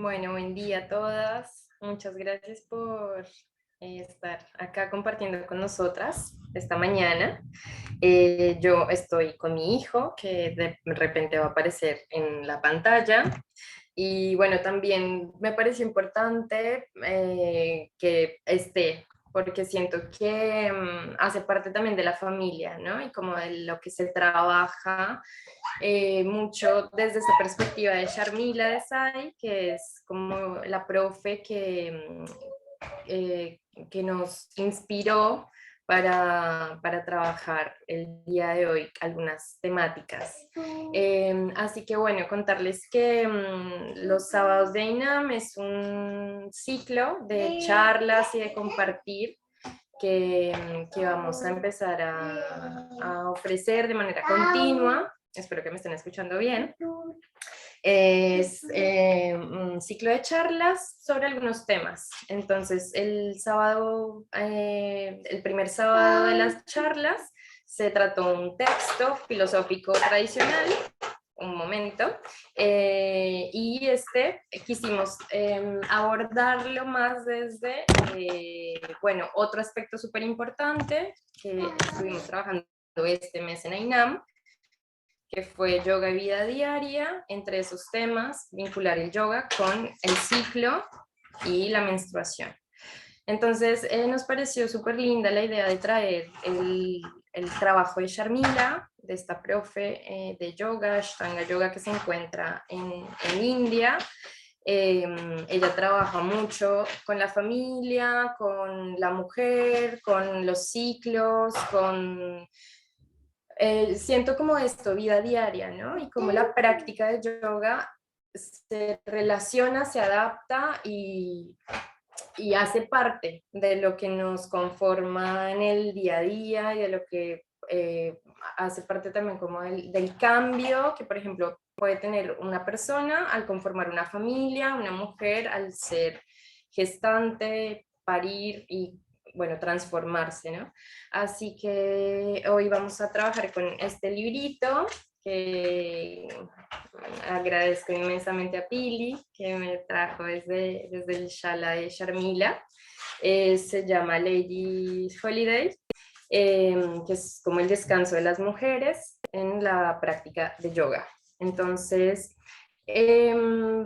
Bueno, buen día a todas. Muchas gracias por estar acá compartiendo con nosotras esta mañana. Yo estoy con mi hijo, que de repente va a aparecer en la pantalla. Y bueno, también me pareció importante que esté, porque siento que hace parte también de la familia, ¿no? Y como de lo que se trabaja mucho desde esa perspectiva de Sharmila Desai, que es como la profe eh, que nos inspiró para trabajar el día de hoy algunas temáticas. Así que bueno, contarles que los sábados de INAM es un ciclo de charlas y de compartir que vamos a empezar a ofrecer de manera continua. Espero que me estén escuchando bien. Es un ciclo de charlas sobre algunos temas. Entonces, el primer sábado de las charlas se trató un texto filosófico tradicional, un momento, y quisimos abordarlo más desde, bueno, otro aspecto súper importante que estuvimos trabajando este mes en AINAM, que fue yoga y vida diaria. Entre esos temas, vincular el yoga con el ciclo y la menstruación. Entonces, nos pareció súper linda la idea de traer el trabajo de Sharmila, de esta profe de yoga, Ashtanga Yoga, que se encuentra en India. Ella trabaja mucho con la familia, con la mujer, con los ciclos, siento como esto, vida diaria, ¿no? Y como la práctica de yoga se relaciona, se adapta y hace parte de lo que nos conforma en el día a día y de lo que hace parte también como del cambio que, por ejemplo, puede tener una persona al conformar una familia, una mujer al ser gestante, parir y, bueno, transformarse, ¿no? Así que hoy vamos a trabajar con este librito que agradezco inmensamente a Pili, que me trajo desde el Shala de Sharmila. Se llama Ladies Holiday, que es como el descanso de las mujeres en la práctica de yoga. Entonces,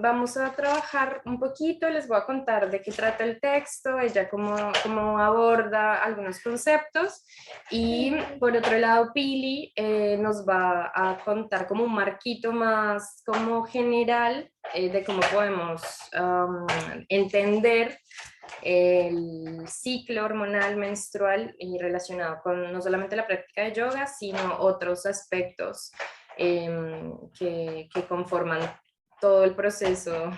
vamos a trabajar un poquito, les voy a contar de qué trata el texto, ella cómo aborda algunos conceptos, y por otro lado Pili nos va a contar como un marquito más como general de cómo podemos entender el ciclo hormonal menstrual y relacionado con no solamente la práctica de yoga, sino otros aspectos que conforman todo el proceso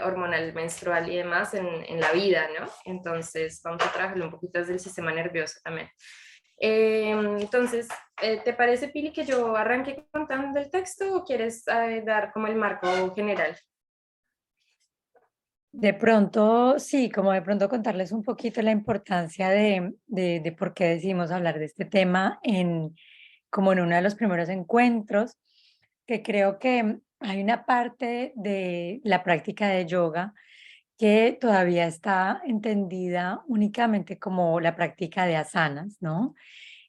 hormonal menstrual y demás en la vida, ¿no? Entonces vamos a trabajarlo un poquito desde el sistema nervioso también. Entonces, ¿te parece, Pili, que yo arranque contando el texto o quieres dar como el marco general? De pronto, sí, como de pronto contarles un poquito la importancia de por qué decidimos hablar de este tema como en uno de los primeros encuentros, que creo que hay una parte de la práctica de yoga que todavía está entendida únicamente como la práctica de asanas, ¿no?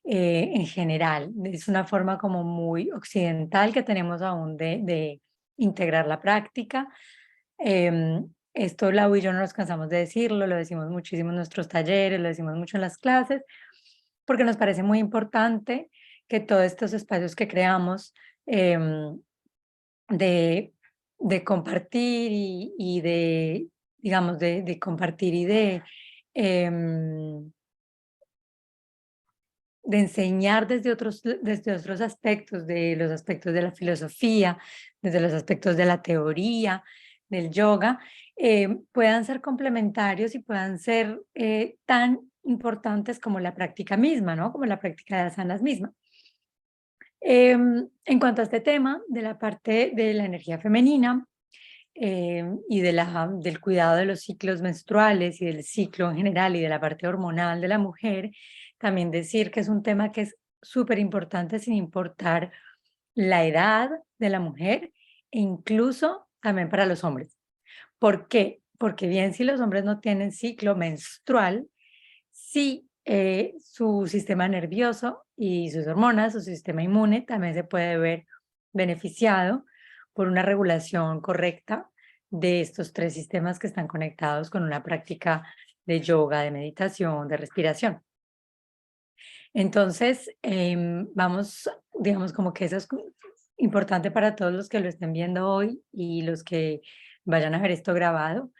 En general, es una forma como muy occidental que tenemos aún de integrar la práctica. Esto Lau y yo no nos cansamos de decirlo, lo decimos muchísimo en nuestros talleres, lo decimos mucho en las clases, porque nos parece muy importante que todos estos espacios que creamos em, de, de compartir y de, digamos, de compartir y em, de enseñar desde otros aspectos, de los aspectos de la filosofía, desde los aspectos de la teoría, del yoga, puedan ser complementarios y puedan ser tan importantes como la práctica misma, ¿no? Como la práctica de asanas misma. En cuanto a este tema de la parte de la energía femenina y del cuidado de los ciclos menstruales y del ciclo en general y de la parte hormonal de la mujer, también decir que es un tema que es súper importante sin importar la edad de la mujer e incluso también para los hombres, ¿Por qué? Porque bien si los hombres no tienen ciclo menstrual, sí su sistema nervioso y sus hormonas, su sistema inmune también se puede ver beneficiado por una regulación correcta de estos tres sistemas que están conectados con una práctica de yoga, de meditación, de respiración. Entonces, vamos, digamos, como que eso es importante para todos los que lo estén viendo hoy y los que vayan a ver esto grabado.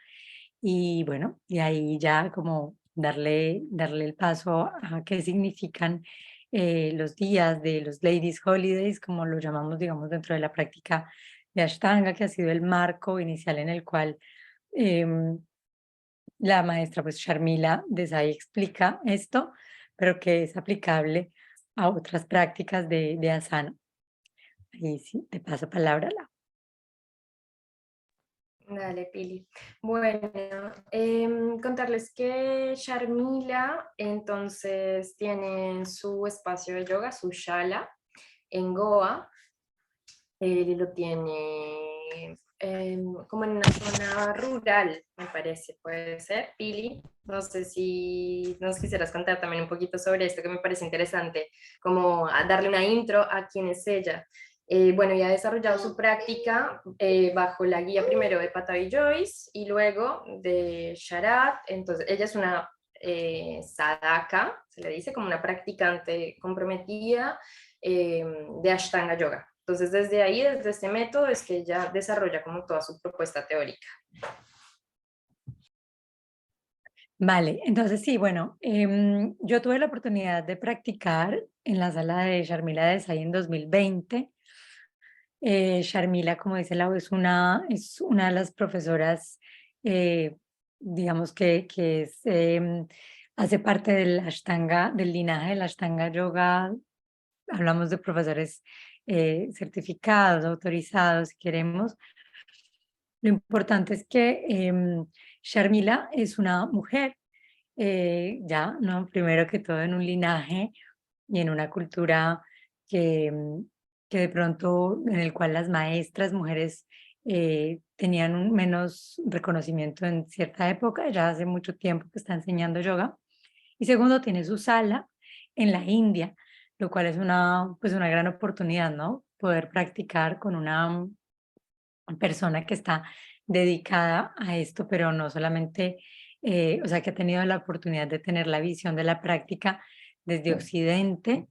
Y bueno, y ahí ya como darle el paso a qué significan los días de los Ladies Holidays, como lo llamamos, digamos, dentro de la práctica de Ashtanga, que ha sido el marco inicial en el cual em, la maestra, pues Sharmila Desai explica esto, pero que es aplicable a otras prácticas de asana. Ahí sí, te paso palabra, Lau. Dale, Pili. Bueno, contarles que Sharmila entonces tiene su espacio de yoga, su shala, en Goa. Lo tiene como en una zona rural, me parece, puede ser, Pili. No sé si nos quisieras contar también un poquito sobre esto, que me parece interesante, como a darle una intro a quién es ella. Bueno, ella ha desarrollado su práctica bajo la guía primero de Patavi Joyce y luego de Sharat. Entonces, ella es una sadhaka, se le dice como una practicante comprometida de Ashtanga Yoga. Entonces, desde ahí, desde este método, es que ella desarrolla como toda su propuesta teórica. Vale, entonces sí, bueno, yo tuve la oportunidad de practicar en la sala de Sharmila Desai en 2020. Sharmila, como dice Lau, es una de las profesoras, eh, digamos que es, hace parte del Ashtanga, del linaje del Ashtanga Yoga. Hablamos de profesores certificados, autorizados, si queremos. Lo importante es que Sharmila es una mujer, ya, ¿no? Primero que todo en un linaje y en una cultura que, que de pronto en el cual las maestras mujeres tenían un menos reconocimiento en cierta época, ya hace mucho tiempo que está enseñando yoga. Y segundo, tiene su sala en la India, lo cual es pues una gran oportunidad, ¿no? Poder practicar con una persona que está dedicada a esto, pero no solamente, o sea, que ha tenido la oportunidad de tener la visión de la práctica desde Occidente,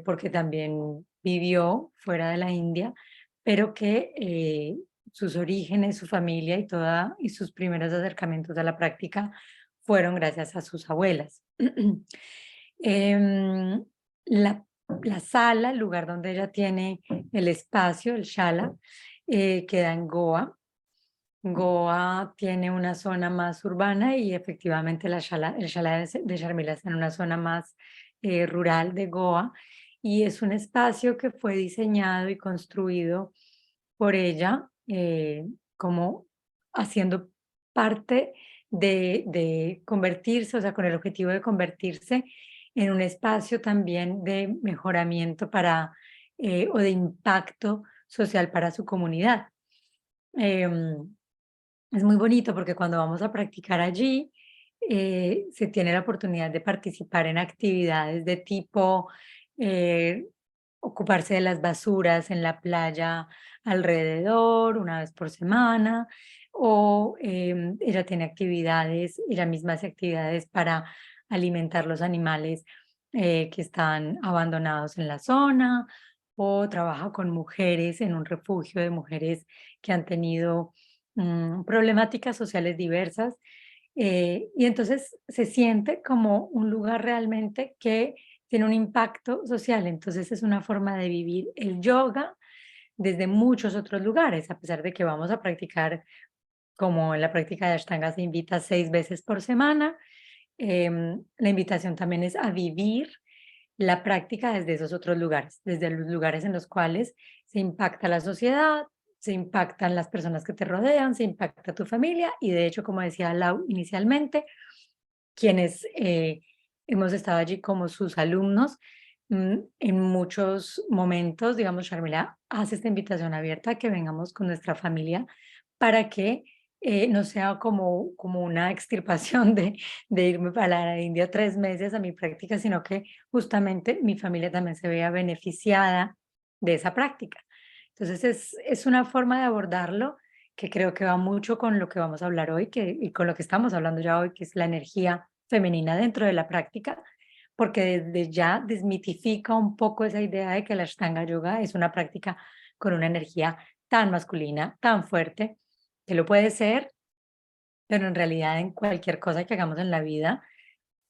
porque también vivió fuera de la India, pero que sus orígenes, su familia y sus primeros acercamientos a la práctica fueron gracias a sus abuelas. Em, la, la sala, el lugar donde ella tiene el espacio, el shala, queda en Goa. Goa tiene una zona más urbana y efectivamente el Shala de Sharmila está en una zona más rural de Goa y es un espacio que fue diseñado y construido por ella como haciendo parte de convertirse, o sea, con el objetivo de convertirse en un espacio también de mejoramiento o de impacto social para su comunidad. Em, es muy bonito porque cuando vamos a practicar allí, se tiene la oportunidad de participar en actividades de tipo eh, ocuparse de las basuras en la playa alrededor una vez por semana, o ella tiene actividades, ella misma hace actividades para alimentar los animales que están abandonados en la zona, o trabaja con mujeres en un refugio de mujeres que han tenido problemáticas sociales diversas. Y entonces se siente como un lugar realmente que tiene un impacto social. Entonces es una forma de vivir el yoga desde muchos otros lugares, a pesar de que vamos a practicar, como en la práctica de Ashtanga se invita 6 veces por semana. La invitación también es a vivir la práctica desde esos otros lugares, desde los lugares en los cuales se impacta la sociedad, se impactan las personas que te rodean, se impacta tu familia y de hecho, como decía Lau inicialmente, quienes hemos estado allí como sus alumnos, en muchos momentos, digamos, Sharmila hace esta invitación abierta a que vengamos con nuestra familia para que no sea como una extirpación de irme para la India 3 meses a mi práctica, sino que justamente mi familia también se vea beneficiada de esa práctica. Entonces es una forma de abordarlo que creo que va mucho con lo que vamos a hablar hoy y con lo que estamos hablando ya hoy, que es la energía femenina dentro de la práctica, porque desde ya desmitifica un poco esa idea de que la Ashtanga Yoga es una práctica con una energía tan masculina, tan fuerte, que lo puede ser, pero en realidad en cualquier cosa que hagamos en la vida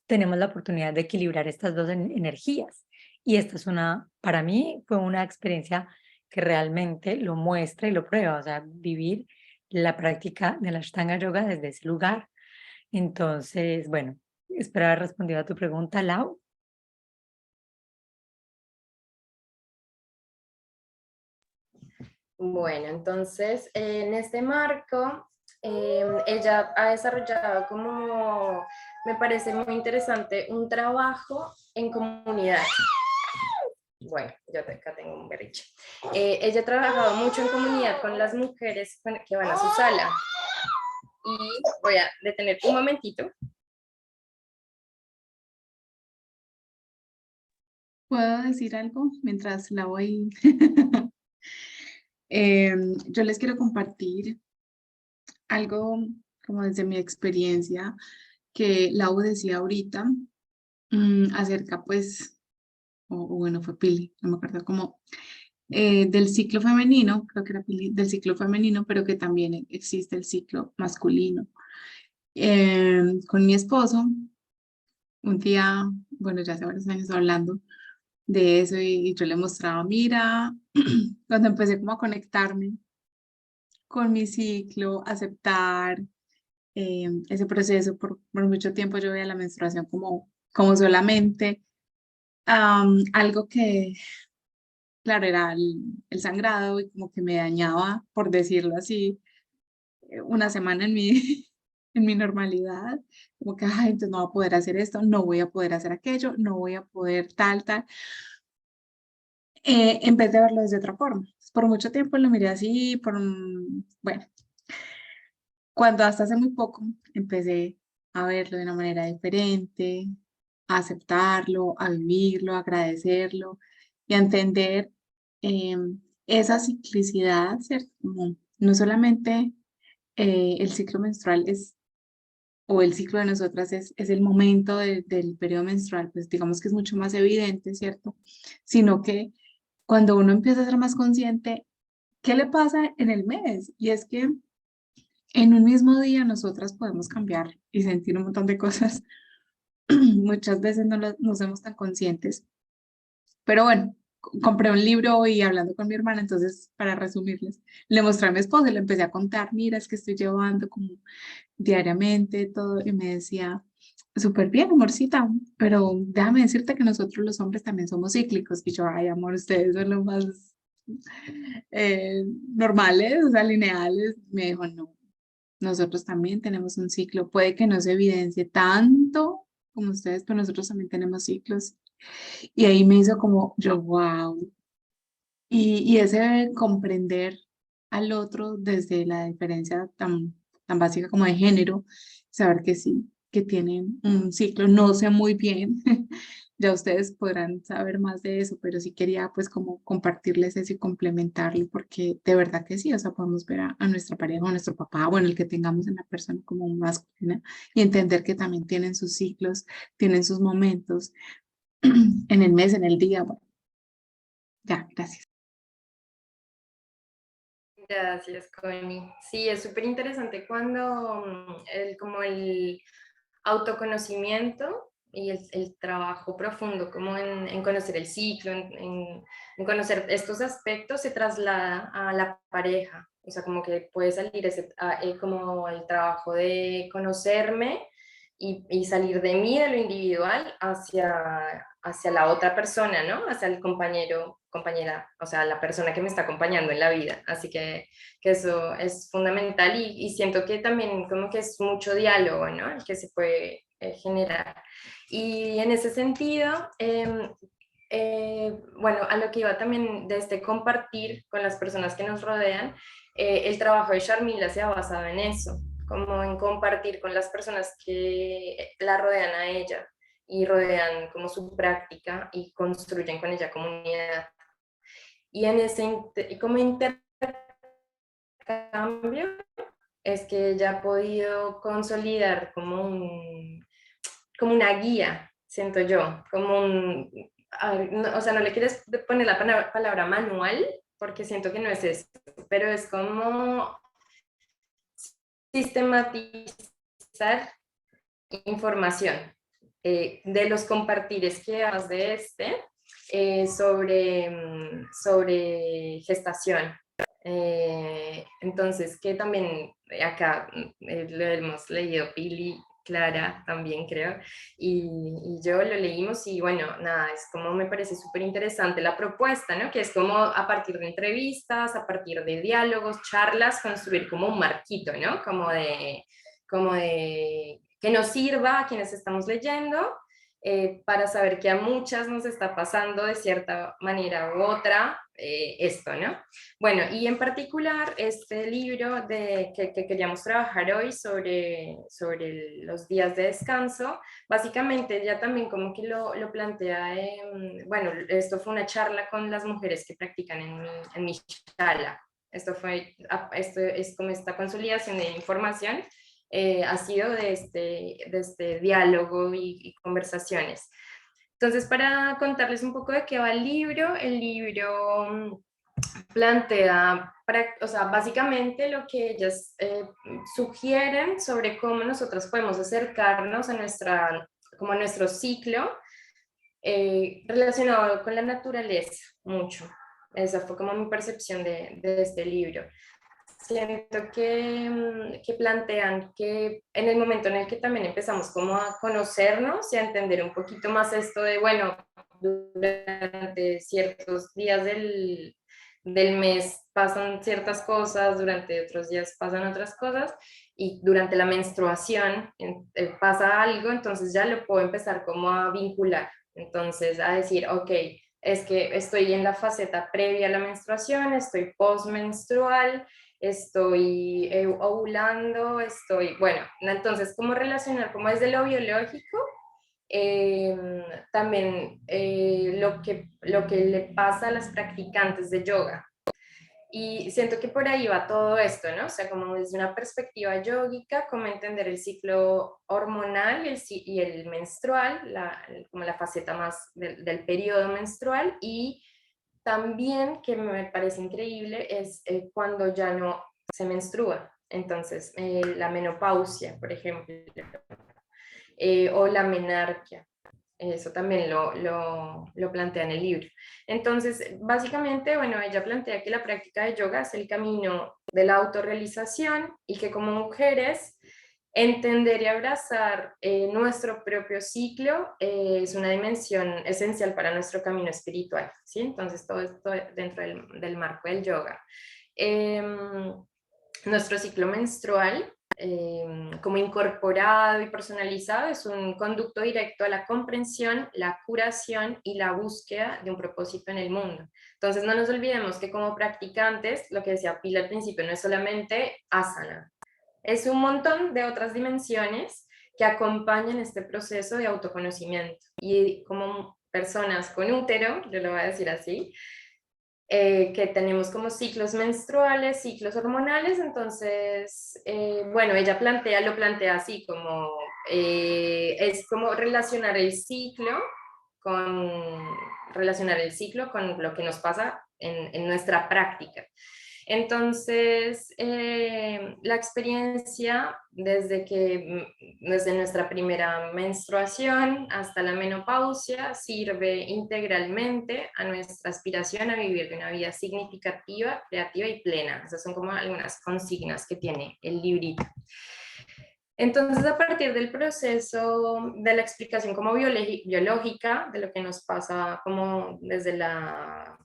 tenemos la oportunidad de equilibrar estas dos energías. Y esta es para mí fue una experiencia que realmente lo muestra y lo prueba, o sea, vivir la práctica de la Ashtanga Yoga desde ese lugar. Entonces, bueno, espero haber respondido a tu pregunta, Lau. Bueno, entonces en este marco, ella ha desarrollado como, me parece muy interesante, un trabajo en comunidad. Bueno, acá tengo un berriche. Ella ha trabajado mucho en comunidad con las mujeres que van a su sala. Y voy a detener un momentito. ¿Puedo decir algo mientras la voy? Yo les quiero compartir algo como desde mi experiencia que Lau decía ahorita acerca pues, o bueno, fue Pili, no me acuerdo como del ciclo femenino, creo que era Pili, del ciclo femenino, pero que también existe el ciclo masculino. Con mi esposo, un día, bueno, ya hace varios años hablando de eso y yo le mostraba, mira, cuando empecé como a conectarme con mi ciclo, aceptar ese proceso, por mucho tiempo yo veía la menstruación como solamente algo que, claro, era el sangrado y como que me dañaba, por decirlo así, una semana en mi, en mi normalidad, como que, ay, entonces no voy a poder hacer esto, no voy a poder hacer aquello, no voy a poder tal, tal. En vez de verlo desde otra forma. Por mucho tiempo lo miré así, bueno, cuando hasta hace muy poco empecé a verlo de una manera diferente, a aceptarlo, a vivirlo, a agradecerlo y a entender esa ciclicidad, ¿cierto? Como no solamente el ciclo menstrual o el ciclo de nosotras es el momento del periodo menstrual, pues digamos que es mucho más evidente, ¿cierto? Sino que cuando uno empieza a ser más consciente, ¿qué le pasa en el mes? Y es que en un mismo día nosotras podemos cambiar y sentir un montón de cosas. Muchas veces no somos tan conscientes. Pero bueno, compré un libro y hablando con mi hermana, entonces para resumirles, le mostré a mi esposo y le empecé a contar, mira, es que estoy llevando como diariamente todo y me decía, súper bien, amorcita, pero déjame decirte que nosotros los hombres también somos cíclicos. Y yo, ay, amor, ustedes son los más normales, o sea, lineales. Me dijo, no, nosotros también tenemos un ciclo, puede que no se evidencie tanto como ustedes, pero nosotros también tenemos ciclos. Y ahí me hizo como, yo, wow. Y ese comprender al otro desde la diferencia tan básica como de género, saber que sí, que tienen un ciclo, no sé muy bien, ya ustedes podrán saber más de eso, pero sí quería pues como compartirles eso y complementarlo, porque de verdad que sí, o sea, podemos ver a nuestra pareja o a nuestro papá, bueno, el que tengamos en la persona como masculina y entender que también tienen sus ciclos, tienen sus momentos en el mes, en el día, bueno, ya, gracias. Gracias, Connie. Sí, es súper interesante cuando como el autoconocimiento y el trabajo profundo, como en conocer el ciclo, en conocer estos aspectos, se traslada a la pareja. O sea, como que puede salir como el trabajo de conocerme y salir de mí, de lo individual, hacia la otra persona, ¿no? Hacia el compañero, compañera, o sea, la persona que me está acompañando en la vida. Así que eso es fundamental y siento que también como que es mucho diálogo, ¿no? El que se puede generar. Y en ese sentido, Bueno, a lo que iba también de este compartir con las personas que nos rodean, el trabajo de Sharmila se ha basado en eso, como en compartir con las personas que la rodean a ella y rodean como su práctica y construyen con ella comunidad. Y en ese como intercambio es que ella ha podido consolidar como una guía, siento yo, como o sea, no le quieres poner la palabra manual, porque siento que no es eso, pero es como sistematizar información de los compartires que hagas de sobre gestación. Entonces, que también acá lo hemos leído Pili, Clara también creo, y yo lo leímos y bueno, nada, es como me parece súper interesante la propuesta, ¿no? Que es como a partir de entrevistas, a partir de diálogos, charlas, construir como un marquito, ¿no? Como de que nos sirva a quienes estamos leyendo para saber que a muchas nos está pasando de cierta manera u otra esto, ¿no? Bueno, y en particular este libro que queríamos trabajar hoy sobre los días de descanso, básicamente ella también como que lo plantea, bueno, esto fue una charla con las mujeres que practican en mi shala. Esto es como esta consolidación de información ha sido de este diálogo y conversaciones. Entonces, para contarles un poco de qué va el libro plantea, o sea, básicamente lo que ellas sugieren sobre cómo nosotros podemos acercarnos como a nuestro ciclo relacionado con la naturaleza, mucho. Esa fue como mi percepción de este libro. Siento que plantean que en el momento en el que también empezamos como a conocernos y a entender un poquito más esto de, bueno, durante ciertos días del mes pasan ciertas cosas, durante otros días pasan otras cosas, y durante la menstruación pasa algo, entonces ya lo puedo empezar como a vincular, entonces a decir, ok, es que estoy en la faceta previa a la menstruación, estoy postmenstrual, estoy ovulando, bueno, entonces, ¿cómo relacionar como desde lo biológico? También lo que le pasa a las practicantes de yoga. Y siento que por ahí va todo esto, ¿no? O sea, como desde una perspectiva yógica, cómo entender el ciclo hormonal y el menstrual, como la faceta más del periodo menstrual, y también, que me parece increíble, es cuando ya no se menstrua. Entonces, la menopausia, por ejemplo, o la menarquia. Eso también lo plantea en el libro. Entonces, básicamente, bueno, ella plantea que la práctica de yoga es el camino de la autorrealización y que como mujeres entender y abrazar nuestro propio ciclo es una dimensión esencial para nuestro camino espiritual, ¿sí? Entonces, todo esto dentro del marco del yoga. Nuestro ciclo menstrual, como incorporado y personalizado, es un conducto directo a la comprensión, la curación y la búsqueda de un propósito en el mundo. Entonces, no nos olvidemos que como practicantes, lo que decía Pila al principio, no es solamente asana, es un montón de otras dimensiones que acompañan este proceso de autoconocimiento. Y como personas con útero, yo lo voy a decir así, que tenemos como ciclos menstruales, ciclos hormonales, entonces, bueno, ella lo plantea así, como es como con, relacionar el ciclo con lo que nos pasa en nuestra práctica. Entonces, la experiencia desde nuestra primera menstruación hasta la menopausia sirve integralmente a nuestra aspiración a vivir de una vida significativa, creativa y plena. Esas son como algunas consignas que tiene el librito. Entonces, a partir del proceso de la explicación como biológica de lo que nos pasa como desde la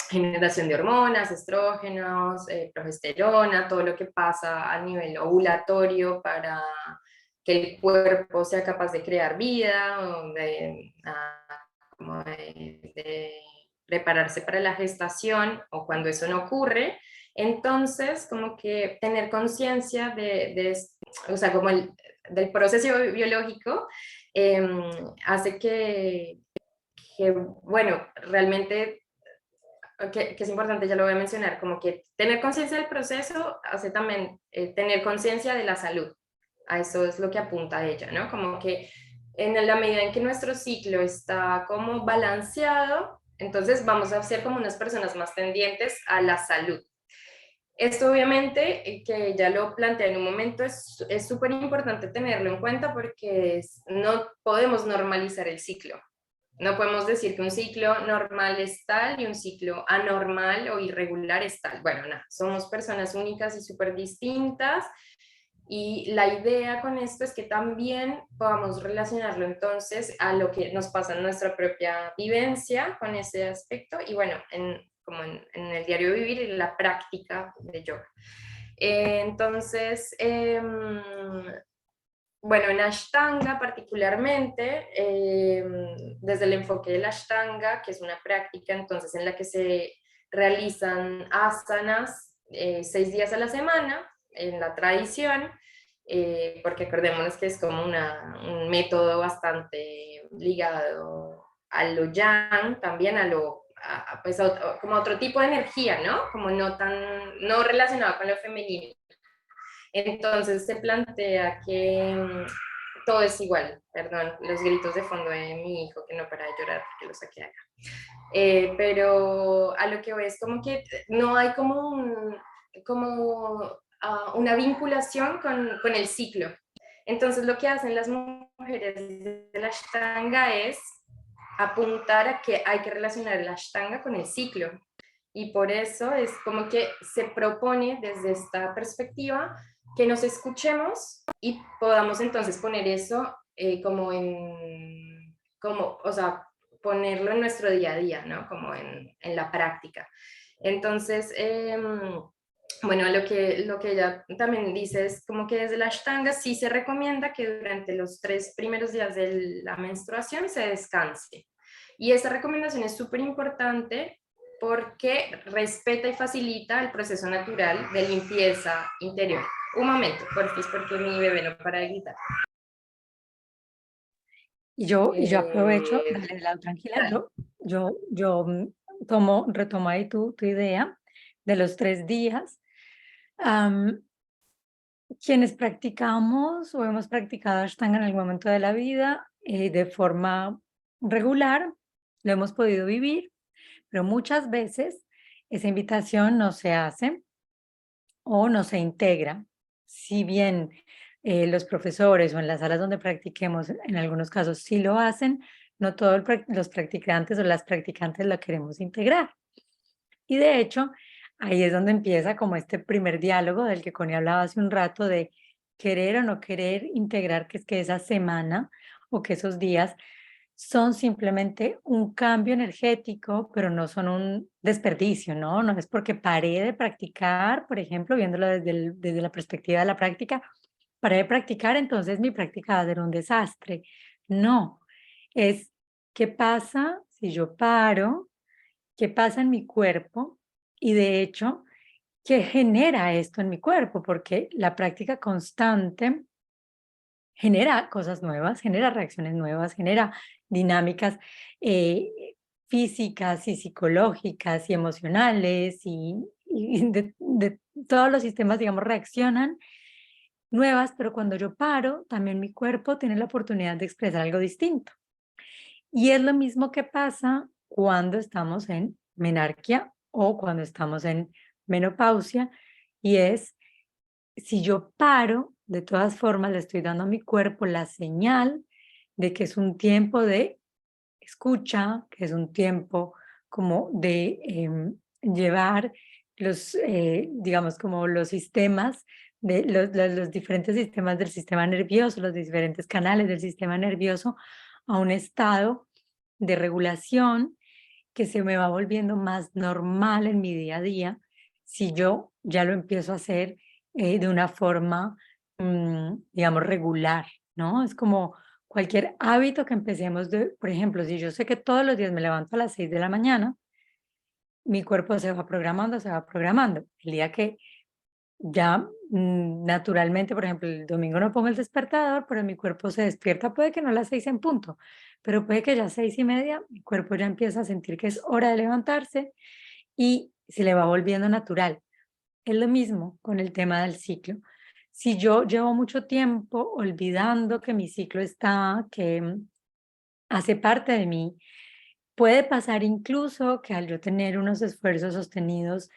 generación de hormonas, estrógenos, progesterona, todo lo que pasa a nivel ovulatorio para que el cuerpo sea capaz de crear vida, o de como de prepararse para la gestación o cuando eso no ocurre, entonces como que tener conciencia o sea, como del proceso biológico hace bueno, realmente que es importante, ya lo voy a mencionar, como que tener conciencia del proceso hace también tener conciencia de la salud. A eso es lo que apunta ella, ¿no? Como que en la medida en que nuestro ciclo está como balanceado, entonces vamos a ser como unas personas más tendientes a la salud. Esto obviamente, que ya lo planteé en un momento, es súper importante tenerlo en cuenta porque no podemos normalizar el ciclo. No podemos decir que un ciclo normal es tal y un ciclo anormal o irregular es tal. Bueno, no, somos personas únicas y súper distintas y la idea con esto es que también podamos relacionarlo entonces a lo que nos pasa en nuestra propia vivencia con ese aspecto y bueno, como en el diario vivir y la práctica de yoga. Entonces, bueno, en Ashtanga particularmente, desde el enfoque del Ashtanga, que es una práctica entonces en la que se realizan asanas 6 días a la semana, en la tradición, porque acordémonos que es como un método bastante ligado a lo yang, también pues como otro tipo de energía, ¿no? Como no relacionado con lo femenino. Entonces se plantea que todo es igual, perdón, los gritos de fondo de mi hijo que no para de llorar porque lo saqué de acá. Pero a lo que voy es como que no hay una vinculación con el ciclo. Entonces lo que hacen las mujeres de la Ashtanga es apuntar a que hay que relacionar la Ashtanga con el ciclo. Y por eso es como que se propone desde esta perspectiva que nos escuchemos y podamos entonces poner eso o sea, ponerlo en nuestro día a día, ¿no? Como en la práctica. Entonces, bueno, lo que ella también dice es como que desde la Ashtanga sí se recomienda que durante los 3 primeros días de la menstruación se descanse. Y esa recomendación es súper importante porque respeta y facilita el proceso natural de limpieza interior. Un momento, porfis, porque mi bebé no para de gritar. Y yo aprovecho, Eh, dale, Lau, tranquila, retomo ahí tu idea de los 3 días. Quienes practicamos o hemos practicado Ashtanga en algún momento de la vida de forma regular, lo hemos podido vivir, pero muchas veces esa invitación no se hace o no se integra. Si bien los profesores o en las salas donde practiquemos, en algunos casos sí lo hacen, no todos los practicantes o las practicantes lo queremos integrar. Y de hecho, ahí es donde empieza como este primer diálogo del que Connie hablaba hace un rato de querer o no querer integrar, que es que esa semana o que esos días son simplemente un cambio energético, pero no son un desperdicio, ¿no? No es porque paré de practicar, por ejemplo, viéndolo desde la perspectiva de la práctica, paré de practicar, entonces mi práctica va a ser un desastre. No, es qué pasa si yo paro, qué pasa en mi cuerpo y de hecho, qué genera esto en mi cuerpo, porque la práctica constante genera cosas nuevas, genera reacciones nuevas, genera dinámicas eh, físicas y psicológicas y emocionales y de todos los sistemas, digamos, reaccionan nuevas, pero cuando yo paro, también mi cuerpo tiene la oportunidad de expresar algo distinto. Y es lo mismo que pasa cuando estamos en menarquia o cuando estamos en menopausia, y es, si yo paro, de todas formas le estoy dando a mi cuerpo la señal de que es un tiempo de escucha, que es un tiempo como de llevar digamos, como los sistemas, los diferentes sistemas del sistema nervioso, los diferentes canales del sistema nervioso a un estado de regulación que se me va volviendo más normal en mi día a día si yo ya lo empiezo a hacer de una forma, digamos, regular, ¿no? Es como cualquier hábito que empecemos de, por ejemplo, si yo sé que todos los días me levanto a las 6 de la mañana, mi cuerpo se va programando, se va programando. El día que ya naturalmente, por ejemplo, el domingo no pongo el despertador, pero mi cuerpo se despierta, puede que no a las 6 en punto, pero puede que ya a 6:30 mi cuerpo ya empieza a sentir que es hora de levantarse y se le va volviendo natural. Es lo mismo con el tema del ciclo. Si yo llevo mucho tiempo olvidando que mi ciclo está, que hace parte de mí, puede pasar incluso que al yo tener unos esfuerzos sostenidos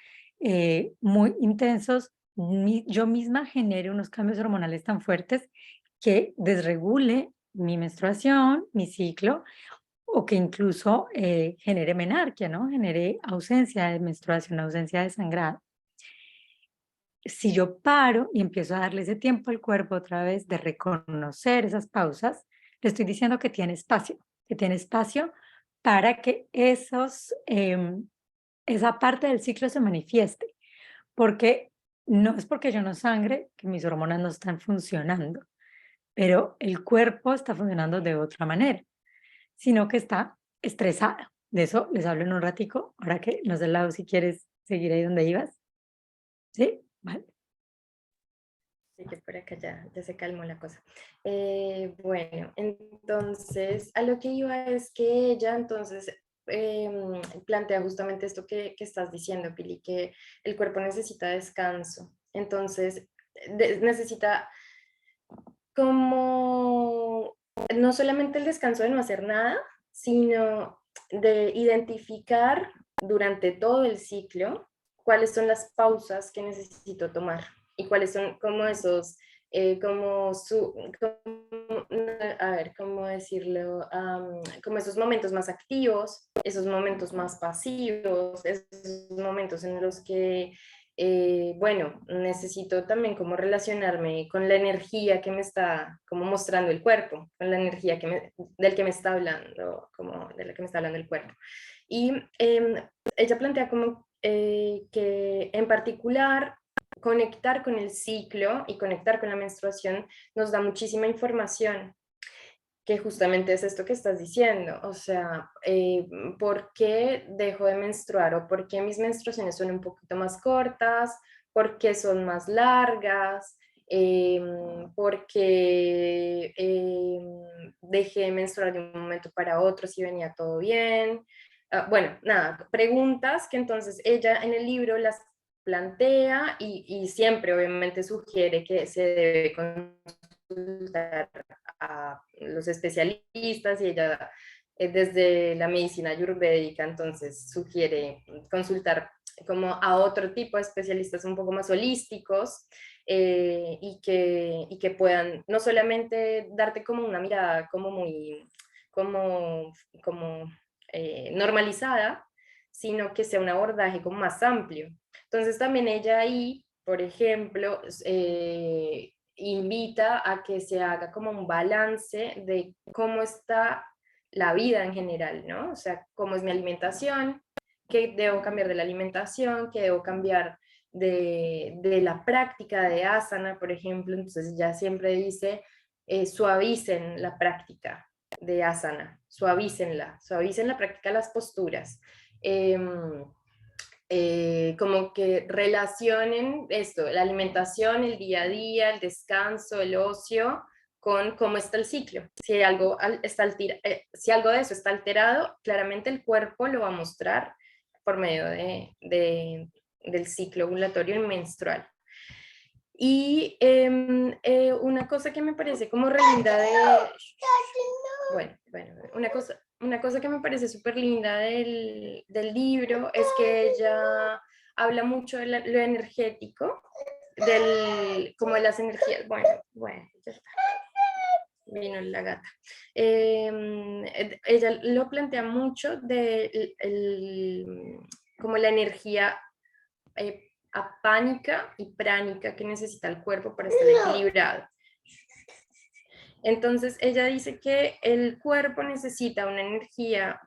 muy intensos, yo misma genere unos cambios hormonales tan fuertes que desregule mi menstruación, mi ciclo, o que incluso genere menarquia, ¿no? Genere ausencia de menstruación, ausencia de sangrado. Si yo paro y empiezo a darle ese tiempo al cuerpo otra vez de reconocer esas pausas, le estoy diciendo que tiene espacio para que esa parte del ciclo se manifieste, porque no es porque yo no sangre que mis hormonas no están funcionando, pero el cuerpo está funcionando de otra manera, sino que está estresada. De eso les hablo en un ratico, ahora que no sé, Lau, si quieres seguir ahí donde ibas. ¿Sí? Vale. Sí, que por acá ya se calmó la cosa. Bueno, entonces, a lo que iba es que ella entonces plantea justamente esto que estás diciendo, Pili, que el cuerpo necesita descanso. Entonces, necesita como no solamente el descanso de no hacer nada, sino de identificar durante todo el ciclo cuáles son las pausas que necesito tomar y cuáles son como esos, a ver, ¿cómo decirlo? Como esos momentos más activos, esos momentos más pasivos, esos momentos en los que bueno, necesito también como relacionarme con la energía que me está como mostrando el cuerpo, con la energía del que me está hablando, como de la que me está hablando el cuerpo. Y ella plantea como que en particular conectar con el ciclo y conectar con la menstruación nos da muchísima información, que justamente es esto que estás diciendo, o sea, ¿por qué dejo de menstruar o por qué mis menstruaciones son un poquito más cortas? ¿Por qué son más largas? Porque dejé de menstruar de un momento para otro si venía todo bien. Bueno, nada, preguntas que entonces ella en el libro las plantea y siempre obviamente sugiere que se debe consultar a los especialistas y ella desde la medicina ayurvédica entonces sugiere consultar como a otro tipo de especialistas un poco más holísticos y que puedan no solamente darte como una mirada como muy como normalizada, sino que sea un abordaje como más amplio. Entonces también ella ahí, por ejemplo, invita a que se haga como un balance de cómo está la vida en general, ¿no? O sea, cómo es mi alimentación, qué debo cambiar de la alimentación, qué debo cambiar de la práctica de asana, por ejemplo. Entonces ya siempre dice, suavicen la práctica de asana, suavicen la práctica de las posturas. Como que relacionen esto, la alimentación, el día a día, el descanso, el ocio, con cómo está el ciclo. Si algo, si algo de eso está alterado, claramente el cuerpo lo va a mostrar por medio del ciclo ovulatorio y menstrual. Y una cosa que me parece como re linda una cosa que me parece súper linda del libro es que ella habla mucho de lo energético, como de las energías. Bueno, ya está. Vino la gata. Ella lo plantea mucho de como la energía apánica y pránica que necesita el cuerpo para estar equilibrado. Entonces, ella dice que el cuerpo necesita una energía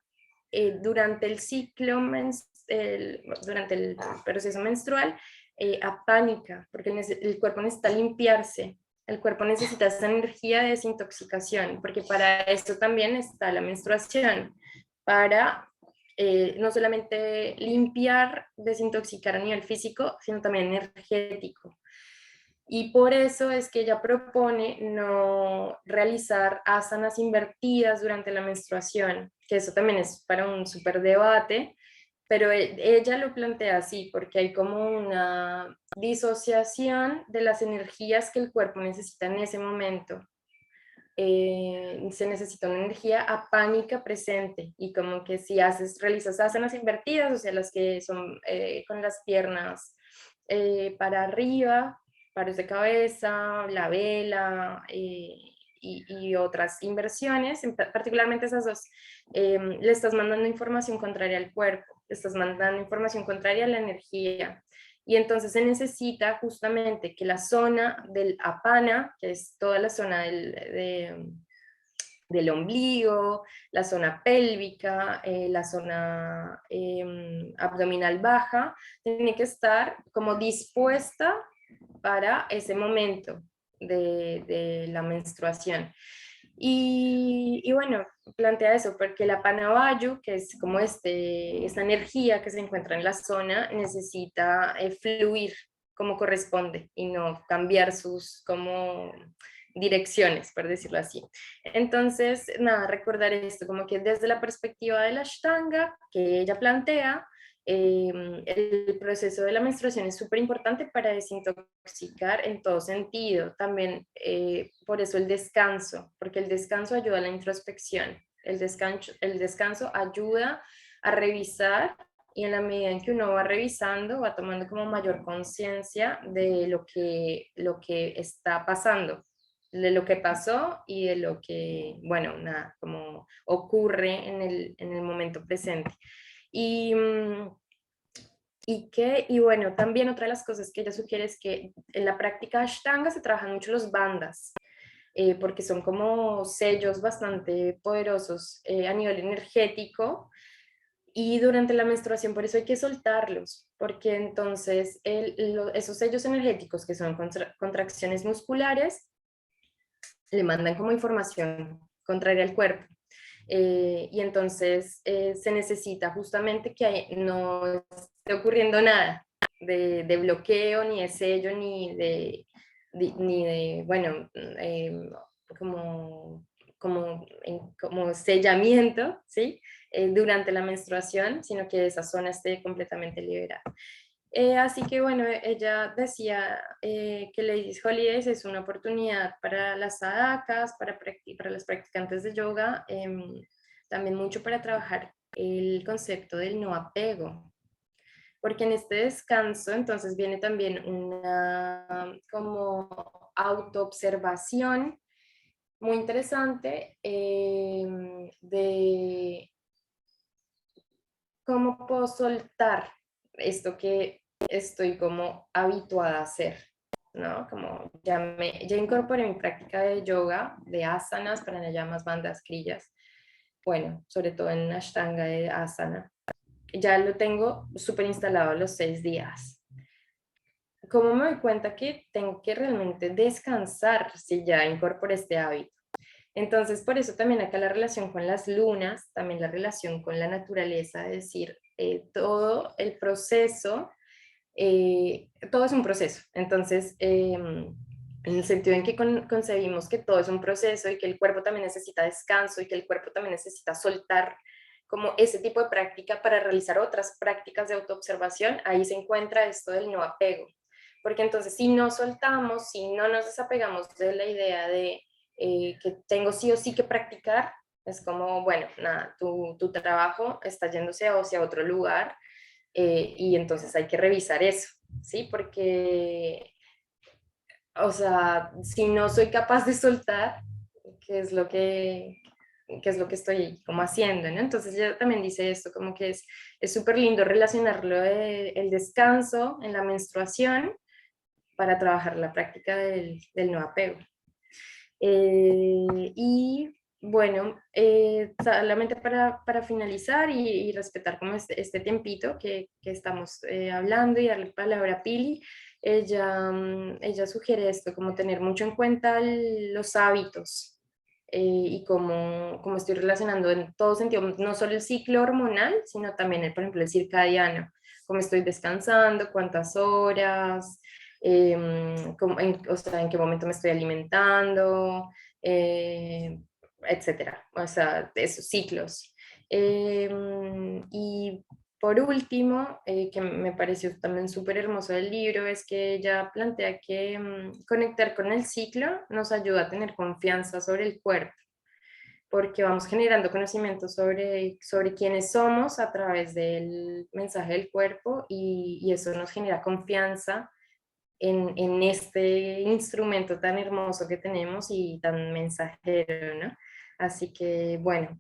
durante el ciclo, durante el proceso menstrual, apánica, porque el cuerpo necesita limpiarse. El cuerpo necesita esa energía de desintoxicación, porque para eso también está la menstruación, para no solamente limpiar, desintoxicar a nivel físico, sino también energético. Y por eso es que ella propone no realizar asanas invertidas durante la menstruación, que eso también es para un súper debate, pero ella lo plantea así, porque hay como una disociación de las energías que el cuerpo necesita en ese momento. Se necesita una energía apánica presente y como que si realizas asanas invertidas, o sea, las que son con las piernas para arriba, paros de cabeza, la vela y otras inversiones, particularmente esas dos, le estás mandando información contraria al cuerpo, le estás mandando información contraria a la energía. Y entonces se necesita justamente que la zona del apana, que es toda la zona del ombligo, la zona pélvica, la zona abdominal baja, tiene que estar como dispuesta para ese momento de la menstruación. Y bueno, plantea eso, porque la Panavayu, que es como esta energía que se encuentra en la zona, necesita fluir como corresponde y no cambiar sus como direcciones, por decirlo así. Entonces, nada, recordar esto, como que desde la perspectiva de la Ashtanga que ella plantea, el proceso de la menstruación es súper importante para desintoxicar en todo sentido. También por eso el descanso, porque el descanso ayuda a la introspección. El descanso ayuda a revisar y en la medida en que uno va revisando, va tomando como mayor conciencia de lo que está pasando, de lo que pasó y de lo que, bueno, nada, como ocurre en el momento presente. Y, y bueno, también otra de las cosas que ella sugiere es que en la práctica Ashtanga se trabajan mucho los bandas, porque son como sellos bastante poderosos a nivel energético, y durante la menstruación por eso hay que soltarlos, porque entonces esos sellos energéticos que son contracciones musculares le mandan como información contraria al cuerpo. Y entonces se necesita justamente que no esté ocurriendo nada de bloqueo, ni de sello, ni de bueno, como, como sellamiento, ¿sí? Durante la menstruación, sino que esa zona esté completamente liberada. Así que bueno, ella decía que Ladies Holidays es una oportunidad para las sadhakas, para las practicantes de yoga, también mucho para trabajar el concepto del no apego, porque en este descanso entonces viene también una como autoobservación muy interesante de cómo puedo soltar esto que estoy como habituada a hacer, ¿no? Como ya incorporé mi práctica de yoga, de asanas, pranayamas, bandas, crillas, bueno, sobre todo en Ashtanga de asana, ya lo tengo súper instalado a los 6 días. ¿Cómo me doy cuenta que tengo que realmente descansar si ya incorporé este hábito? Entonces, por eso también acá la relación con las lunas, también la relación con la naturaleza, es decir, todo el proceso, todo es un proceso. Entonces, en el sentido en que concebimos que todo es un proceso y que el cuerpo también necesita descanso y que el cuerpo también necesita soltar como ese tipo de práctica para realizar otras prácticas de autoobservación, ahí se encuentra esto del no apego. Porque entonces si no soltamos, si no nos desapegamos de la idea de que tengo sí o sí que practicar, es como, bueno, nada, tu trabajo está yéndose hacia otro lugar y entonces hay que revisar eso, ¿sí? Porque, o sea, si no soy capaz de soltar, ¿qué es lo qué es lo que estoy como haciendo, ¿no? Entonces ella también dice esto, como que es súper lindo relacionarlo el descanso en la menstruación para trabajar la práctica del no apego. Y bueno, solamente para finalizar y respetar como este tiempito que estamos hablando y darle palabra a Pili, ella sugiere esto, como tener mucho en cuenta los hábitos y cómo estoy relacionando en todo sentido, no solo el ciclo hormonal, sino también, por ejemplo, el circadiano, cómo estoy descansando, cuántas horas, o sea, en qué momento me estoy alimentando, etcétera, o sea, de esos ciclos. Y por último, que me pareció también súper hermoso del libro, es que ella plantea que conectar con el ciclo nos ayuda a tener confianza sobre el cuerpo, porque vamos generando conocimiento sobre quiénes somos a través del mensaje del cuerpo y eso nos genera confianza en este instrumento tan hermoso que tenemos y tan mensajero, ¿no? Así que, bueno,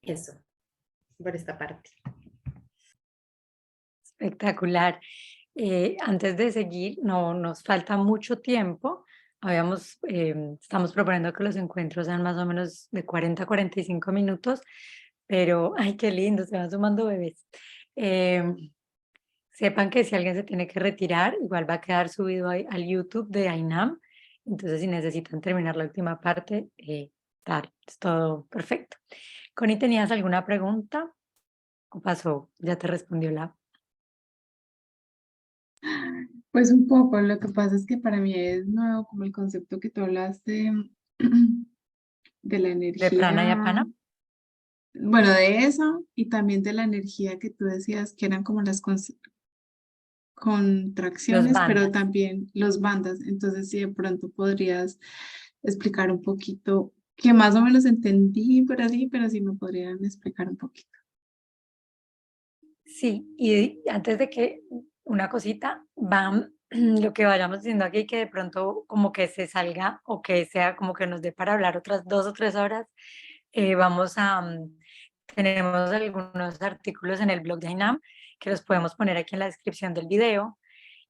eso, por esta parte. Espectacular. Antes de seguir, no nos falta mucho tiempo. Estamos proponiendo que los encuentros sean más o menos de 40 a 45 minutos, pero, ay, qué lindo, se van sumando bebés. Em, Sepan que si alguien se tiene que retirar, igual va a quedar subido ahí al YouTube de Ainam. Entonces, si necesitan terminar la última parte, tal, es todo perfecto. Connie, ¿tenías alguna pregunta? ¿O pasó? Ya te respondió la Pues un poco, lo que pasa es que para mí es nuevo como el concepto que tú hablaste de la de Prana y energía, Apana. bueno, de eso y también de la energía que tú decías que eran como las Los contracciones, pero bandas. también los bandas. Entonces, si de pronto podrías explicar un poquito, que más o menos entendí por así, pero si me podrían explicar un poquito. Sí, y antes de que una cosita, va lo que vayamos diciendo aquí, que de pronto como que se salga o que sea como que nos dé para hablar otras 2 o 3 horas, vamos a, tenemos algunos artículos en el blog de Ainam que los podemos poner aquí en la descripción del video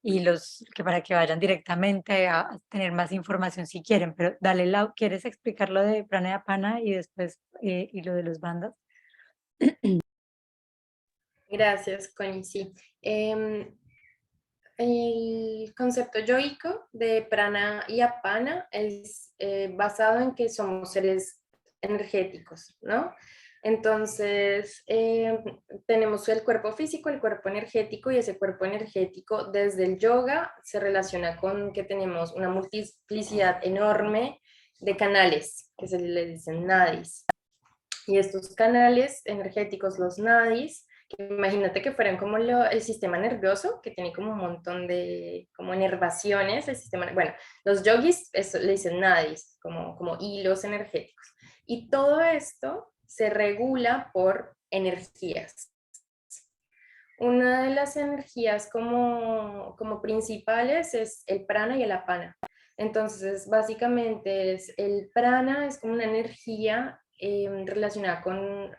y los que para que vayan directamente a tener más información si quieren, pero dale, Lau, ¿quieres explicar lo de Prana y Apana y después y lo de los bandas? Gracias, Connie, sí. El concepto yoico de prana y apana es basado en que somos seres energéticos, ¿no? Entonces, tenemos el cuerpo físico, el cuerpo energético, y ese cuerpo energético desde el yoga se relaciona con que tenemos una multiplicidad enorme de canales, que se le dicen nadis. Y estos canales energéticos, los nadis, que imagínate que fueran como el sistema nervioso, que tiene como un montón de como inervaciones, el sistema, bueno, los yogis eso, le dicen nadis, como hilos energéticos. Y todo esto se regula por energías. Una de las energías como principales es el prana y el apana. Entonces, básicamente el prana es como una energía relacionada con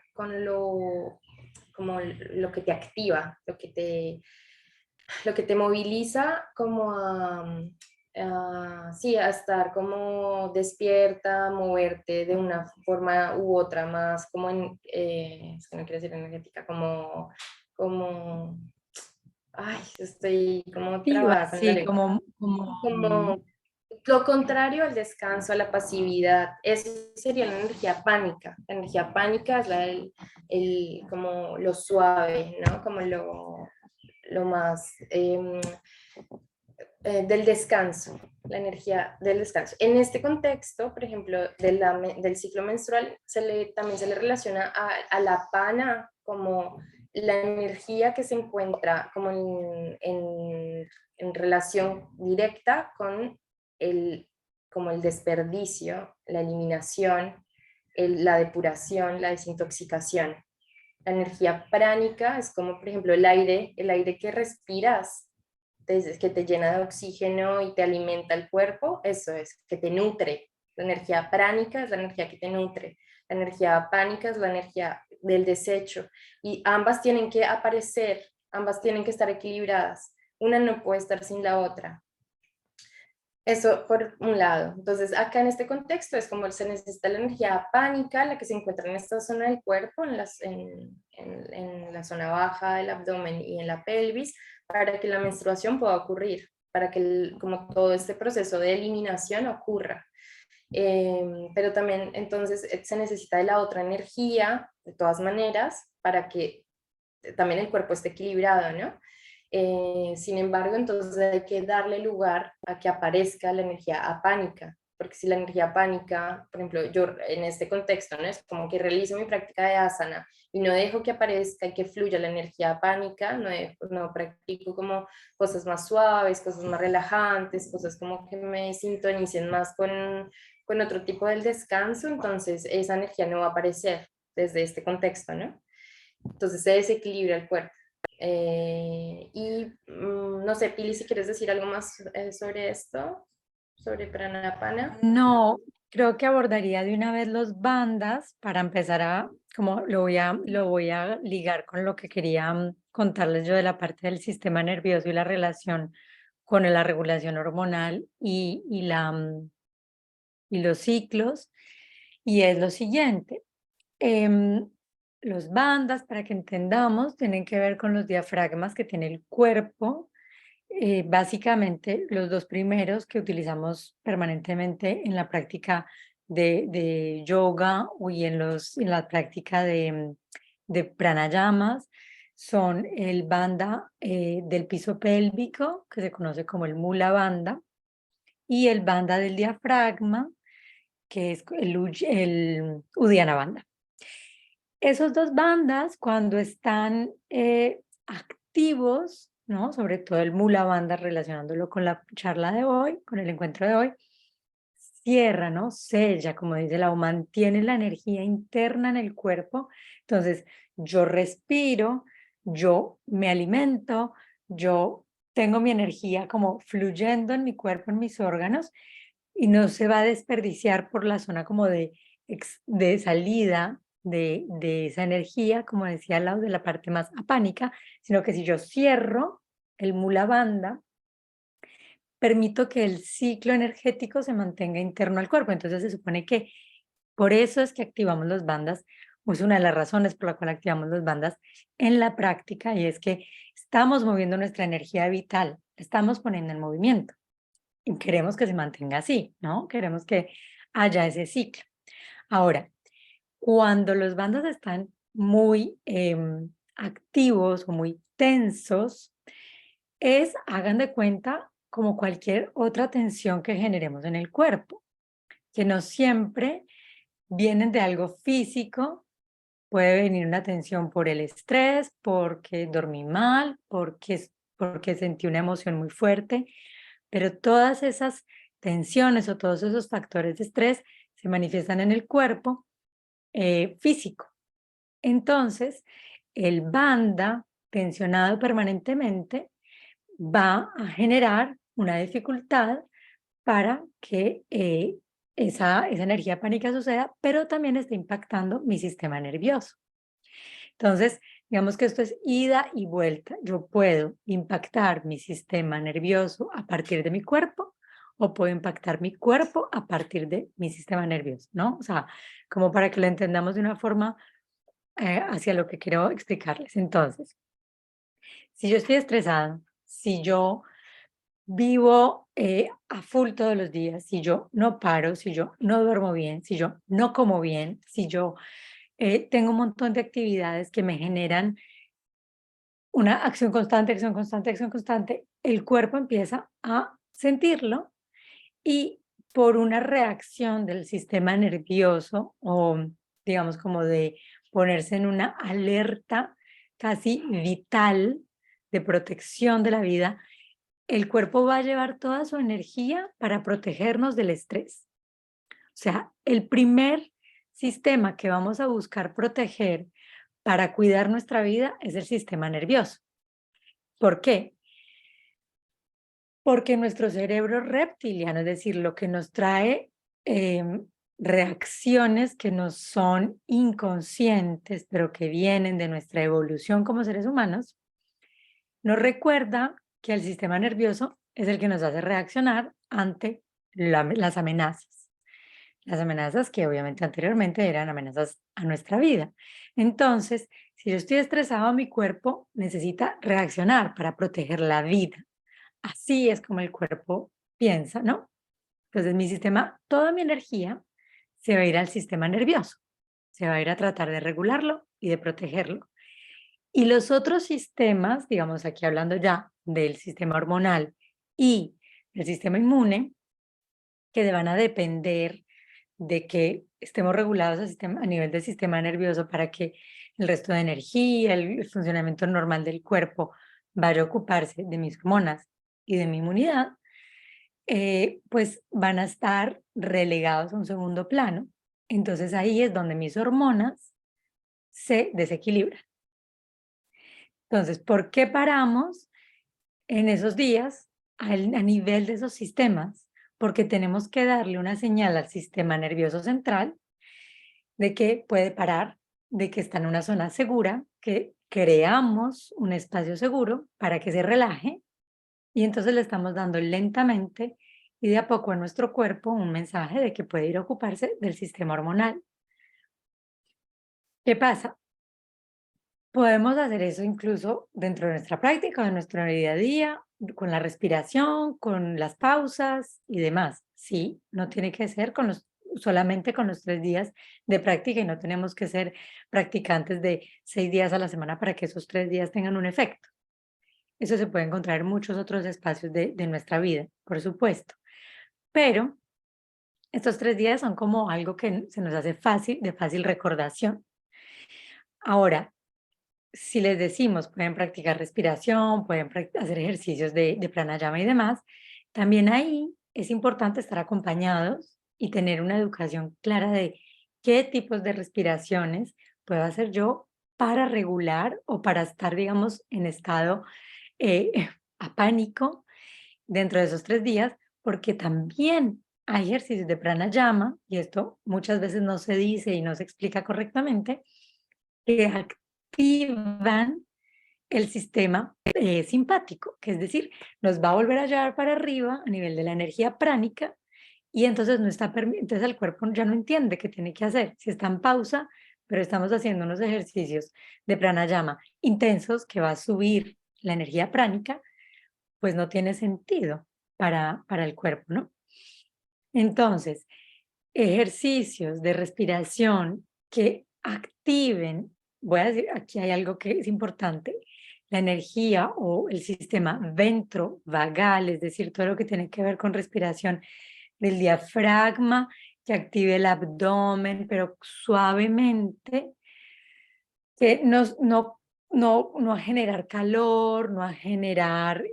como lo que te activa, lo que te moviliza como sí, a estar como despierta, moverte de una forma u otra, más como es que no quiero decir energética, como, ay, estoy como Activa, trabada con la sí, lengua, como como lo contrario al descanso, a la pasividad, eso sería la energía pánica. La energía pánica es como lo suave, ¿no? Como lo más del descanso, la energía del descanso. En este contexto, por ejemplo, del ciclo menstrual, también se le relaciona a la pana como la energía que se encuentra como en relación directa con como el desperdicio, la eliminación, la depuración, la desintoxicación. La energía pránica es como, por ejemplo, el aire que respiras, que te llena de oxígeno y te alimenta el cuerpo, eso es, que te nutre. La energía pránica es la energía que te nutre. La energía pánica es la energía del desecho. Y ambas tienen que aparecer, ambas tienen que estar equilibradas. Una no puede estar sin la otra. Eso por un lado. Entonces, acá en este contexto es como se necesita la energía pánica, la que se encuentra en esta zona del cuerpo, en la zona baja del abdomen y en la pelvis, para que la menstruación pueda ocurrir, para que como todo este proceso de eliminación ocurra. Pero también entonces se necesita de la otra energía, de todas maneras, para que también el cuerpo esté equilibrado, ¿no? Sin embargo, entonces hay que darle lugar a que aparezca la energía apánica, porque si la energía apánica, por ejemplo, yo en este contexto, ¿no? Es como que realizo mi práctica de asana y no dejo que aparezca y que fluya la energía apánica, no practico como cosas más suaves, cosas más relajantes, cosas como que me sintonicen más con otro tipo del descanso, entonces esa energía no va a aparecer desde este contexto, ¿no? Entonces se desequilibra el cuerpo. No sé, Pili, si quieres decir algo más sobre esto, sobre Pranayama. No, creo que abordaría de una vez los bandas para empezar a, como lo voy a ligar con lo que quería contarles yo de la parte del sistema nervioso y la relación con la regulación hormonal y los ciclos. Y es lo siguiente, los bandas, para que entendamos, tienen que ver con los diafragmas que tiene el cuerpo. Básicamente, los dos primeros que utilizamos permanentemente en la práctica de yoga y en la práctica de pranayamas son el banda del piso pélvico, que se conoce como el mula banda, y el banda del diafragma, que es el udiana banda. Esos dos bandas, cuando están activos, ¿no? Sobre todo el mula banda, relacionándolo con la charla de hoy, con el encuentro de hoy, cierra, ¿no? Sella, como dice la O, mantiene la energía interna en el cuerpo. Entonces, yo respiro, yo me alimento, yo tengo mi energía como fluyendo en mi cuerpo, en mis órganos, y no se va a desperdiciar por la zona como de salida de esa energía, como decía Lau, de la parte más apánica, sino que si yo cierro el mula banda, permito que el ciclo energético se mantenga interno al cuerpo. Entonces se supone que por eso es que activamos las bandas, o es una de las razones por la cual activamos las bandas en la práctica, y es que estamos moviendo nuestra energía vital, estamos poniendo en movimiento y queremos que se mantenga así, ¿no? Queremos que haya ese ciclo. Ahora, cuando los bandos están muy activos o muy tensos, hagan de cuenta, como cualquier otra tensión que generemos en el cuerpo, que no siempre vienen de algo físico. Puede venir una tensión por el estrés, porque dormí mal, porque sentí una emoción muy fuerte, pero todas esas tensiones o todos esos factores de estrés se manifiestan en el cuerpo físico. Entonces, el banda tensionado permanentemente va a generar una dificultad para que esa energía pánica suceda, pero también está impactando mi sistema nervioso. Entonces, digamos que esto es ida y vuelta. Yo puedo impactar mi sistema nervioso a partir de mi cuerpo, o puedo impactar mi cuerpo a partir de mi sistema nervioso, ¿no? O sea, como para que lo entendamos de una forma hacia lo que quiero explicarles. Entonces, si yo estoy estresada, si yo vivo a full todos los días, si yo no paro, si yo no duermo bien, si yo no como bien, si yo tengo un montón de actividades que me generan una acción constante, acción constante, acción constante, el cuerpo empieza a sentirlo, y por una reacción del sistema nervioso, o digamos como de ponerse en una alerta casi vital de protección de la vida, el cuerpo va a llevar toda su energía para protegernos del estrés. O sea, el primer sistema que vamos a buscar proteger para cuidar nuestra vida es el sistema nervioso. ¿Por qué? Porque nuestro cerebro reptiliano, es decir, lo que nos trae reacciones que no son inconscientes, pero que vienen de nuestra evolución como seres humanos, nos recuerda que el sistema nervioso es el que nos hace reaccionar ante las amenazas. Las amenazas que obviamente anteriormente eran amenazas a nuestra vida. Entonces, Si yo estoy estresado, mi cuerpo necesita reaccionar para proteger la vida. Así es como el cuerpo piensa, ¿no? Entonces mi sistema, toda mi energía se va a ir al sistema nervioso, se va a ir a tratar de regularlo y de protegerlo. Y los otros sistemas, digamos aquí hablando ya del sistema hormonal y del sistema inmune, que van a depender de que estemos regulados a nivel del sistema nervioso para que el resto de energía, el funcionamiento normal del cuerpo vaya a ocuparse de mis hormonas y de mi inmunidad, pues van a estar relegados a un segundo plano. Entonces ahí es donde mis hormonas se desequilibran. Entonces, ¿por qué paramos en esos días a nivel de esos sistemas? Porque tenemos que darle una señal al sistema nervioso central de que puede parar, de que está en una zona segura, que creamos un espacio seguro para que se relaje y entonces le estamos dando lentamente y de a poco a nuestro cuerpo un mensaje de que puede ir a ocuparse del sistema hormonal. ¿Qué pasa? Podemos hacer eso incluso dentro de nuestra práctica, de nuestro día a día, con la respiración, con las pausas y demás. Sí, no tiene que ser solamente con los 3 días de práctica y no tenemos que ser practicantes de 6 días a la semana para que esos 3 días tengan un efecto. Eso se puede encontrar en muchos otros espacios de nuestra vida, por supuesto. Pero estos 3 días son como algo que se nos hace fácil, de fácil recordación. Ahora, si les decimos, pueden practicar respiración, pueden hacer ejercicios de pranayama y demás, también ahí es importante estar acompañados y tener una educación clara de qué tipos de respiraciones puedo hacer yo para regular o para estar, digamos, en estado eh, apánico dentro de esos 3 días, porque también hay ejercicios de pranayama, y esto muchas veces no se dice y no se explica correctamente, que activan el sistema simpático, que es decir, nos va a volver a llevar para arriba a nivel de la energía pránica y entonces no está entonces el cuerpo ya no entiende qué tiene que hacer. Si está en pausa, pero estamos haciendo unos ejercicios de pranayama intensos que va a subir la energía pránica, pues no tiene sentido para el cuerpo, ¿no? Entonces, ejercicios de respiración que activen, voy a decir, aquí hay algo que es importante, la energía o el sistema ventrovagal, es decir, todo lo que tiene que ver con respiración del diafragma, que active el abdomen, pero suavemente, que no a generar calor, no a generar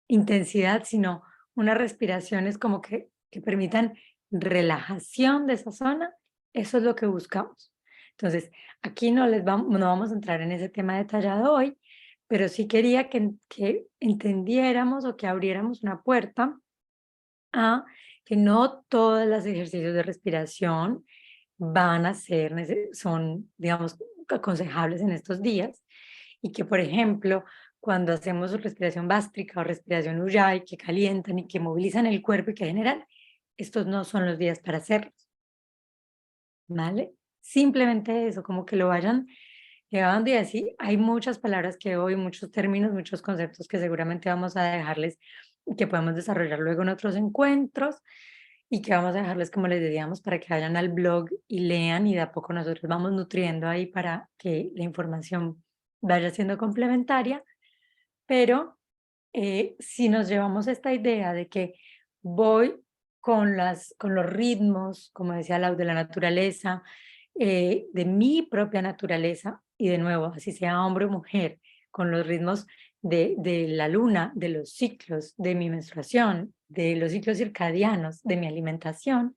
intensidad, sino unas respiraciones como que permitan relajación de esa zona. Eso es lo que buscamos. Entonces, aquí no vamos a entrar en ese tema detallado hoy, pero sí quería que entendiéramos o que abriéramos una puerta a que no todos los ejercicios de respiración van a ser, son, digamos, aconsejables en estos días y que, por ejemplo, cuando hacemos respiración bástrica o respiración ujjayi, que calientan y que movilizan el cuerpo y que generan, estos no son los días para hacerlos, ¿vale? Simplemente eso, como que lo vayan llevando y así. Hay muchas palabras que hoy, muchos términos, muchos conceptos que seguramente vamos a dejarles y que podemos desarrollar luego en otros encuentros y que vamos a dejarles, como les decíamos, para que vayan al blog y lean y de a poco nosotros vamos nutriendo ahí para que la información vaya siendo complementaria, pero si nos llevamos esta idea de que voy con los ritmos, como decía Lau, de la naturaleza, de mi propia naturaleza, y de nuevo, así sea hombre o mujer, con los ritmos de la luna, de los ciclos, de mi menstruación, de los ciclos circadianos, de mi alimentación,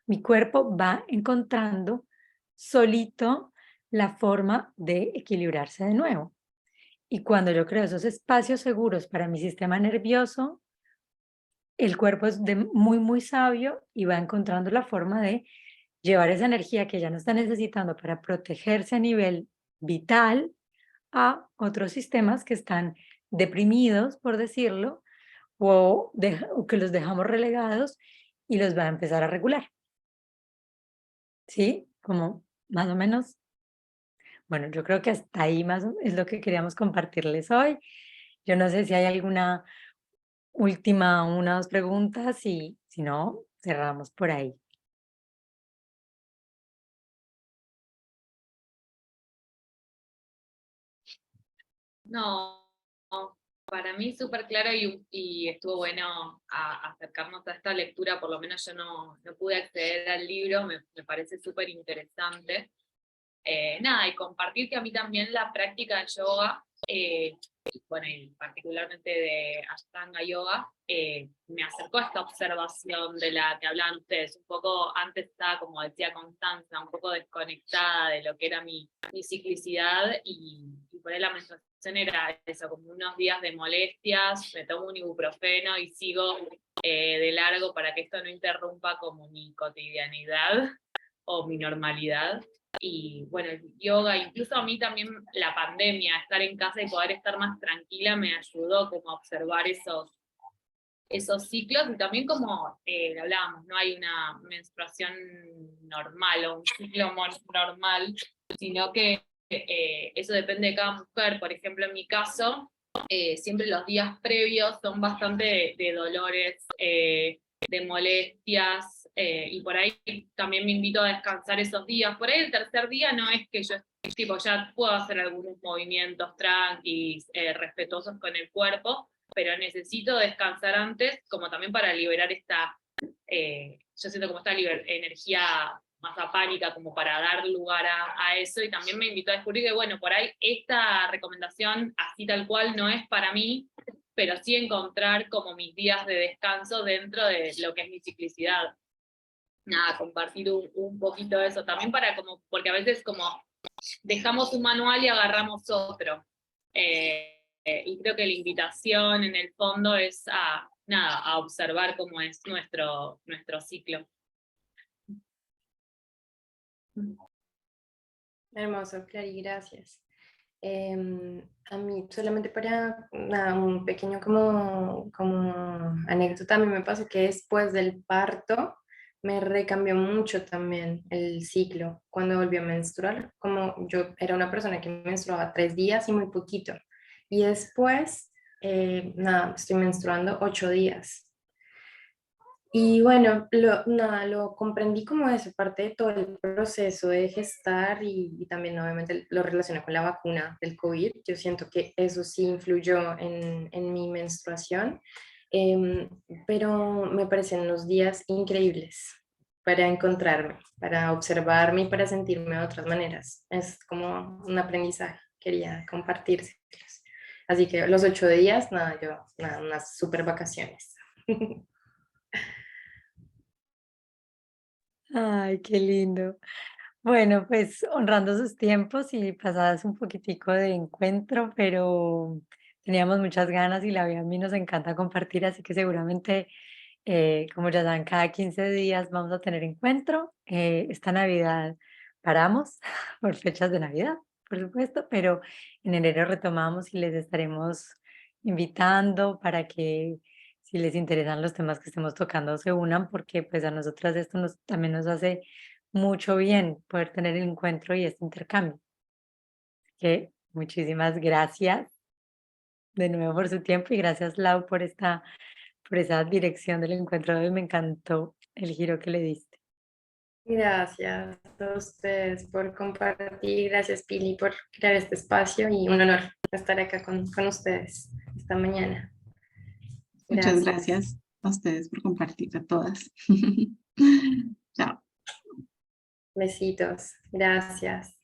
mi cuerpo va encontrando solito la forma de equilibrarse de nuevo. Y cuando yo creo esos espacios seguros para mi sistema nervioso, el cuerpo es muy, muy sabio y va encontrando la forma de llevar esa energía que ya no está necesitando para protegerse a nivel vital a otros sistemas que están deprimidos, por decirlo, o que los dejamos relegados y los va a empezar a regular. ¿Sí? Como más o menos Bueno, yo creo que hasta ahí más es lo que queríamos compartirles hoy. Yo no sé si hay alguna última, una o dos preguntas y si no, cerramos por ahí. No, no, para mí súper claro y estuvo bueno acercarnos a esta lectura, por lo menos yo no pude acceder al libro, me parece súper interesante. Nada, y compartir que a mí también la práctica de yoga, bueno, y particularmente de Ashtanga Yoga, me acercó a esta observación de la que hablaban ustedes. Un poco, antes estaba, como decía Constanza, un poco desconectada de lo que era mi ciclicidad, y por ahí la menstruación era eso, como unos días de molestias, me tomo un ibuprofeno y sigo de largo para que esto no interrumpa como mi cotidianidad o mi normalidad. Y bueno, el yoga, incluso a mí también la pandemia, estar en casa y poder estar más tranquila me ayudó como a observar esos ciclos, y también como hablábamos, no hay una menstruación normal o un ciclo normal, sino que eso depende de cada mujer. Por ejemplo, en mi caso, siempre los días previos son bastante de dolores, de molestias, y por ahí también me invito a descansar esos días. Por ahí el tercer día no es que yo tipo ya puedo hacer algunos movimientos tranquis, respetuosos con el cuerpo, pero necesito descansar antes, como también para liberar yo siento como esta energía más apánica, como para dar lugar a eso. Y también me invitó a descubrir que, bueno, por ahí esta recomendación así tal cual no es para mí, pero sí encontrar como mis días de descanso dentro de lo que es mi ciclicidad. Nada, compartir un poquito de eso también para como, porque a veces como dejamos un manual y agarramos otro. Y creo que la invitación en el fondo es nada, a observar cómo es nuestro ciclo. Hermoso, Clary, gracias. A mí, solamente para nada, un pequeño como anécdota, a mí me pasó que después del parto me recambió mucho también el ciclo cuando volví a menstruar. Como yo era una persona que menstruaba 3 días y muy poquito, y después, nada, estoy menstruando 8 días. Y bueno, nada, lo comprendí como eso, parte de todo el proceso de gestar, y también obviamente lo relacioné con la vacuna del COVID. Yo siento que eso sí influyó en mi menstruación, em, pero me parecen unos días increíbles para encontrarme, para observarme y para sentirme de otras maneras. Es como un aprendizaje, quería compartirse. Así que los 8 días, nada, nada, unas super vacaciones. Ay, qué lindo. Bueno, pues honrando sus tiempos y pasadas un poquitico de encuentro, pero teníamos muchas ganas y la vida a mí nos encanta compartir, así que seguramente, como ya saben, cada 15 días vamos a tener encuentro. Esta Navidad paramos por fechas de Navidad, por supuesto, pero en enero retomamos y les estaremos invitando para que, si les interesan los temas que estemos tocando, se unan, porque pues a nosotras esto también nos hace mucho bien poder tener el encuentro y este intercambio. Que muchísimas gracias de nuevo por su tiempo, y gracias, Lau, por esa dirección del encuentro de hoy. Me encantó el giro que le diste. Gracias a ustedes por compartir, gracias Pili por crear este espacio, y un honor estar acá con ustedes esta mañana. Muchas Gracias. gracias a ustedes por compartir, a todas. Chao. Besitos. Gracias.